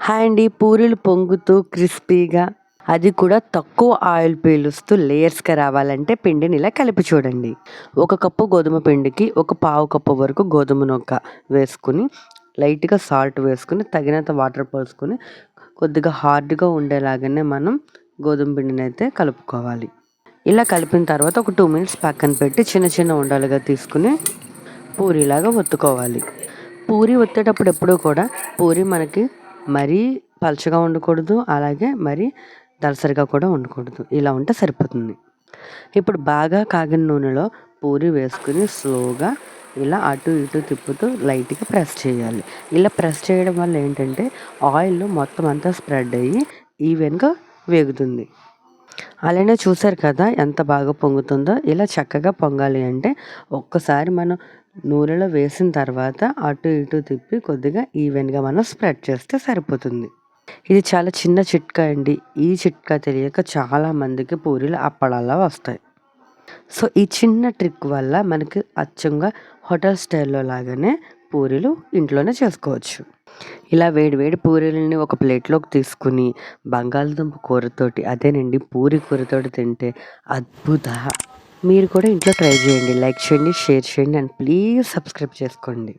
Hi అండి. పూరీలు పొంగుతూ క్రిస్పీగా అది కూడా తక్కువ ఆయిల్ పీలుస్తూ లేయర్స్‌గా రావాలంటే పిండిని ఇలా కలిపి చూడండి. 1 కప్పు గోధుమ పిండికి ఒక పావు కప్పు వరకు గోధుమ నూక వేసుకొని, లైట్‌గా సాల్ట్ వేసుకొని, తగినంత వాటర్ పోసుకొని, కొద్దిగా హార్డ్‌గా ఉండేలాగానే మనం గోధుమ పిండినైతే కలుపుకోవాలి. ఇలా కలిపిన తర్వాత ఒక 2 మినిట్స్ పక్కన పెట్టి చిన్న చిన్న ఉండలుగా తీసుకొని పూరీలాగా ఒత్తుకోవాలి. పూరి ఒత్తేటప్పుడు ఎప్పుడూ కూడా పూరి మనకి మరీ పలచగా ఉండకూడదు. అలాగే మరీ దళసరిగా కూడా ఉండకూడదు. ఇలా ఉంటే సరిపోతుంది. ఇప్పుడు బాగా కాగిన నూనెలో పూరి వేసుకొని స్లోగా ఇలా అటు ఇటు తిప్పుతూ లైట్‌గా ప్రెస్ చేయాలి. ఇలా ప్రెస్ చేయడం వల్ల ఏంటంటే ఆయిల్ మొత్తం అంతా స్ప్రెడ్ అయ్యి ఈవెన్‌గా వేగుతుంది. అలానే చూసారు కదా ఎంత బాగా పొంగుతుందో. ఇలా చక్కగా పొంగాలి అంటే ఒక్కసారి మనం నూనెలో వేసిన తర్వాత అటు ఇటు తిప్పి కొద్దిగా ఈవెన్‌గా మనం స్ప్రెడ్ చేస్తే సరిపోతుంది. ఇది చాలా చిన్న చిట్కా అండి. ఈ చిట్కా తెలియక చాలామందికి పూరీలు అప్పడాలా వస్తాయి. సో, ఈ చిన్న ట్రిక్ వల్ల మనకి అచ్చంగా హోటల్ స్టైల్‌లో లాగానే పూరీలు ఇంట్లోనే చేసుకోవచ్చు. ఇలా వేడి వేడి పూరీలని ఒక ప్లేట్‌లోకి తీసుకొని బంగాళదుంప కూరతోటి అదేనండి పూరి కూరతోటి తింటే అద్భుత. మీరు కూడా ఇంట్లో ట్రై చేయండి. లైక్ చేయండి, షేర్ చేయండి అండ్ ప్లీజ్ సబ్స్క్రైబ్ చేసుకోండి.